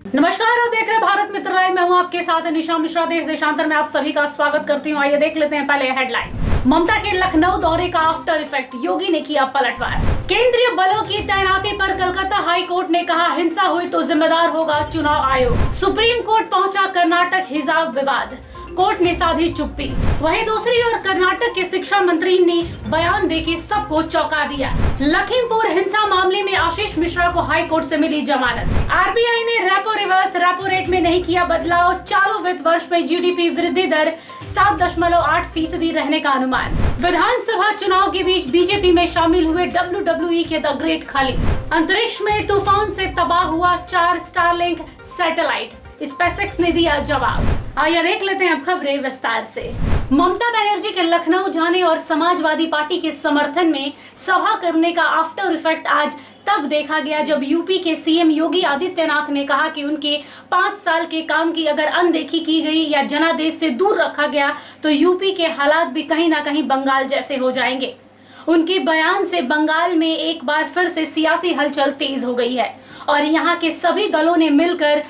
नमस्कार, आप देख रहे हैं भारत मित्र लाइव। मैं हूं आपके साथ निशा मिश्रा। देश देशांतर में आप सभी का स्वागत करती हूं। आइए देख लेते हैं पहले हेडलाइंस। ममता के लखनऊ दौरे का आफ्टर इफेक्ट, योगी ने किया पलटवार। केंद्रीय बलों की तैनाती पर कलकत्ता हाई कोर्ट ने कहा हिंसा हुई तो जिम्मेदार होगा चुनाव आयोग। सुप्रीम कोर्ट पहुंचा कर्नाटक हिजाब विवाद, कोर्ट ने साधी चुप्पी। वहीं दूसरी ओर कर्नाटक के शिक्षा मंत्री ने बयान देके सबको चौंका दिया। लखीमपुर हिंसा मामले में आशीष मिश्रा को हाई कोर्ट से मिली जमानत। आरबीआई ने रेपो रिवर्स रेपो रेट में नहीं किया बदलाव। चालू वित्त वर्ष में जीडीपी वृद्धि दर 7.8% रहने का अनुमान। विधानसभा चुनाव के बीच बीजेपी में शामिल हुए WWE के द ग्रेट खली। अंतरिक्ष में तूफान से तबाह हुआ 4 स्टारलिंक सैटेलाइट, स्पेसएक्स ने दिया जवाब। आइए देख लेते हैं अब खबरें विस्तार से। ममता बनर्जी के लखनऊ जाने और समाजवादी पार्टी के समर्थन में सभा करने का आफ्टर इफेक्ट आज तब देखा गया जब यूपी के सीएम योगी आदित्यनाथ ने कहा कि उनके 5 साल के काम की अगर अनदेखी की गई या जनादेश से दूर रखा गया तो यूपी के हालात भी कहीं ना कहीं बंगाल जैसे हो जाएंगे। उनके बयान से बंगाल में एक बार फिर से सियासी हलचल तेज हो गई है और यहाँ के सभी दलों ने मिलकर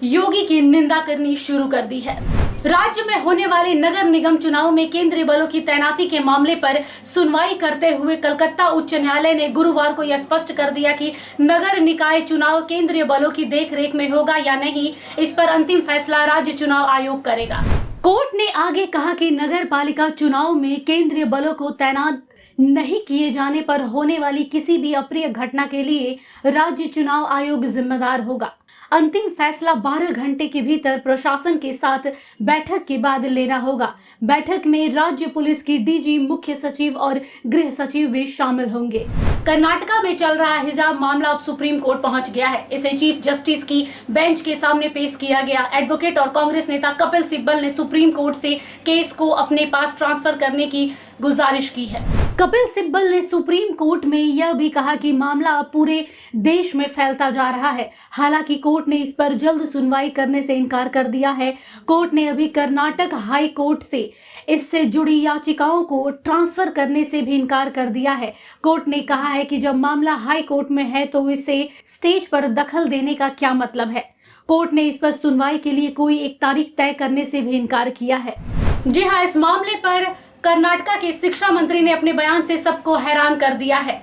योगी की निंदा करनी शुरू कर दी है। राज्य में होने वाले नगर निगम चुनाव में केंद्रीय बलों की तैनाती के मामले पर सुनवाई करते हुए कलकत्ता उच्च न्यायालय ने गुरुवार को यह स्पष्ट कर दिया कि नगर निकाय चुनाव केंद्रीय बलों की देखरेख में होगा या नहीं, इस पर अंतिम फैसला राज्य चुनाव आयोग करेगा। कोर्ट ने आगे कहा कि नगर पालिका चुनाव में केंद्रीय बलों को तैनात नहीं किए जाने पर होने वाली किसी भी अप्रिय घटना के लिए राज्य चुनाव आयोग जिम्मेदार होगा। अंतिम फैसला 12 घंटे के भीतर प्रशासन के साथ बैठक के बाद लेना होगा। बैठक में राज्य पुलिस की डीजी, मुख्य सचिव और गृह सचिव भी शामिल होंगे। कर्नाटका में चल रहा हिजाब मामला अब सुप्रीम कोर्ट पहुंच गया है। इसे चीफ जस्टिस की बेंच के सामने पेश किया गया। एडवोकेट और कांग्रेस नेता कपिल सिब्बल ने सुप्रीम कोर्ट से केस को अपने पास ट्रांसफर करने की गुजारिश की है। कपिल सिब्बल ने सुप्रीम कोर्ट में यह भी कहा कि मामला अब पूरे देश में फैलता जा रहा है। हालांकि कोर्ट ने इस पर जल्द सुनवाई करने से इनकार कर दिया है। कोर्ट ने अभी कर्नाटक हाई कोर्ट से इससे जुड़ी याचिकाओं को ट्रांसफर करने से भी इनकार कर दिया है। कोर्ट ने कहा है कि जब मामला हाई कोर्ट में है तो इसे स्टेज पर दखल देने का क्या मतलब है। कोर्ट ने इस पर सुनवाई के लिए कोई एक तारीख तय करने से भी इनकार किया है। जी हाँ, इस मामले पर कर्नाटका के शिक्षा मंत्री ने अपने बयान से सबको हैरान कर दिया है।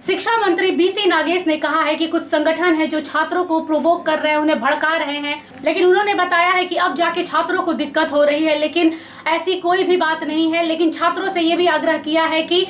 शिक्षा मंत्री बीसी नागेश ने कहा है कि कुछ संगठन है जो छात्रों को प्रोवोक कर रहे हैं, उन्हें भड़का रहे हैं, लेकिन उन्होंने बताया है कि अब जाके छात्रों को दिक्कत हो रही है, लेकिन ऐसी कोई भी बात नहीं है। लेकिन छात्रों से ये भी आग्रह किया है कि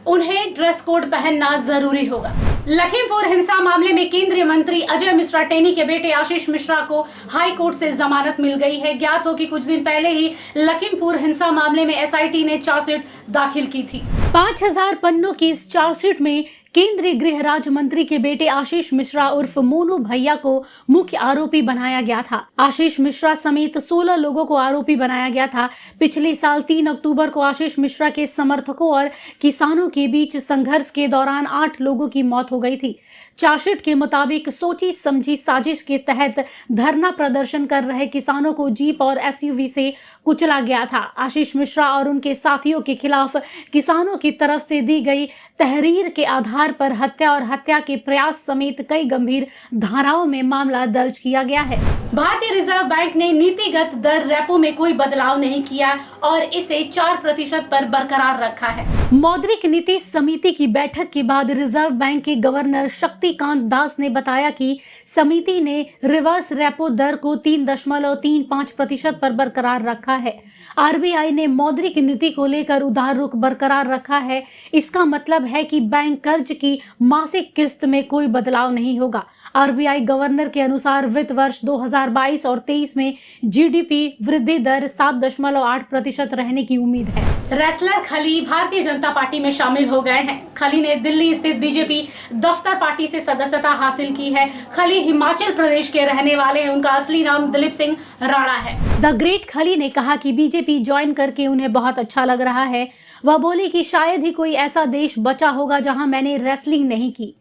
उन्हें ड्रेस कोड पहनना जरूरी होगा। लखीमपुर हिंसा मामले में केंद्रीय मंत्री अजय मिश्रा टेनी के बेटे आशीष मिश्रा को हाई कोर्ट से जमानत मिल गई है। ज्ञात हो कि कुछ दिन पहले ही लखीमपुर हिंसा मामले में एसआईटी ने चार्जशीट दाखिल की थी। 5000 पन्नों की इस चार्जशीट में केंद्रीय गृह राज्य मंत्री के बेटे आशीष मिश्रा उर्फ मोनू भैया को मुख्य आरोपी बनाया गया था। आशीष मिश्रा समेत 16 लोगों को आरोपी बनाया गया था। पिछले साल 3 अक्टूबर को आशीष मिश्रा के समर्थकों और किसानों के बीच संघर्ष के दौरान 8 लोगों की मौत हो गई थी। चार्जशीट के मुताबिक सोची समझी साजिश के तहत धरना प्रदर्शन कर रहे किसानों को जीप और एसयूवी से कुचला गया था। आशीष मिश्रा और उनके साथियों के खिलाफ किसानों की तरफ से दी गई तहरीर के आधार पर हत्या और हत्या के प्रयास समेत कई गंभीर धाराओं में मामला दर्ज किया गया है। भारतीय रिजर्व बैंक ने नीतिगत दर रेपो में कोई बदलाव नहीं किया और इसे 4% पर बरकरार रखा है। मौद्रिक नीति समिति की बैठक के बाद रिजर्व बैंक के गवर्नर शक्तिकांत दास ने बताया कि समिति ने रिवर्स रेपो दर को 3.35% पर बरकरार रखा है। आरबीआई ने मौद्रिक नीति को लेकर उधार रुख बरकरार रखा है। इसका मतलब है कि बैंक कर्ज की मासिक किस्त में कोई बदलाव नहीं होगा। आरबीआई गवर्नर के अनुसार वित्त वर्ष 2022 और 23 में जीडीपी वृद्धि दर 7.8% रहने की उम्मीद है। रेसलर खली भारतीय जनता पार्टी में शामिल हो गए हैं। खली ने दिल्ली स्थित बीजेपी दफ्तर पार्टी से सदस्यता हासिल की है। खली हिमाचल प्रदेश के रहने वाले हैं। उनका असली नाम दिलीप सिंह राणा है। द ग्रेट खली ने कहा कि बीजेपी ज्वाइन करके उन्हें बहुत अच्छा लग रहा है। वह बोले कि शायद ही कोई ऐसा देश बचा होगा जहां मैंने रेसलिंग नहीं की।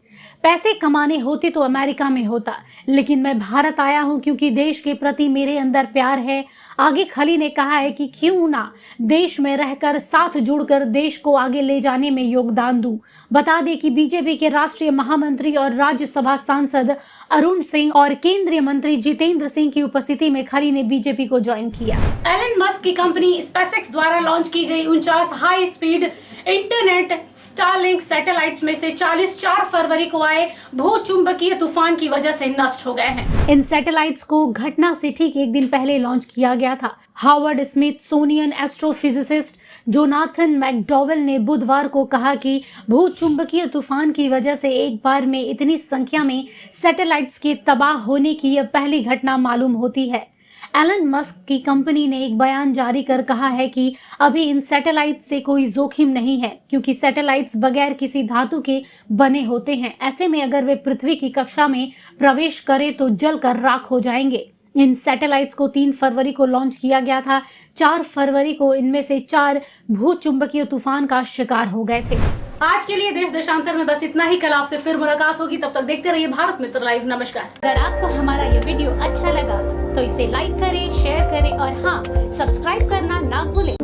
पैसे कमाने होते तो अमेरिका में होता, लेकिन मैं भारत आया हूं क्योंकि देश के प्रति मेरे अंदर प्यार है। आगे खली ने कहा है कि क्यों ना देश में रहकर साथ जुड़कर देश को आगे ले जाने में योगदान दूं। बता दें कि बीजेपी के राष्ट्रीय महामंत्री और राज्यसभा सांसद अरुण सिंह और केंद्रीय मंत्री जितेंद्र सिंह की उपस्थिति में खली ने बीजेपी को ज्वाइन किया। एलन मस्क की कंपनी स्पेसएक्स द्वारा लॉन्च की गई 49 high speed internet Starlink satellites में से 40 4 फरवरी को आए भूचुंबकीय तूफान की वजह से नष्ट हो गए हैं। इन सैटेलाइट्स को घटना से ठीक एक दिन पहले लॉन्च किया गया था। Harvard Smithsonian astrophysicist Jonathan McDowell ने बुधवार को कहा कि भूचुंबकीय तूफान की वजह से एक बार में इतनी संख्या में सैटेलाइट्स के तबाह होने की यह पहली घटना मालूम होती है। एलन मस्क की कंपनी ने एक बयान जारी कर कहा है कि अभी इन सैटेलाइट से कोई जोखिम नहीं है, क्योंकि सैटेलाइट्स बगैर किसी धातु के बने होते हैं। ऐसे में अगर वे पृथ्वी की कक्षा में प्रवेश करें तो जलकर राख हो जाएंगे। इन सैटेलाइट्स को 3 फरवरी को लॉन्च किया गया था। 4 फरवरी को इनमें से 4 भूचुंबकीय तूफान का शिकार हो गए थे। आज के लिए देश देशांतर में बस इतना ही। कल आपसे फिर मुलाकात होगी, तब तक देखते रहिए भारत मित्र लाइव। नमस्कार। अगर आपको हमारा ये वीडियो अच्छा लगा तो इसे लाइक करें, शेयर करें और हाँ, सब्सक्राइब करना ना भूलें।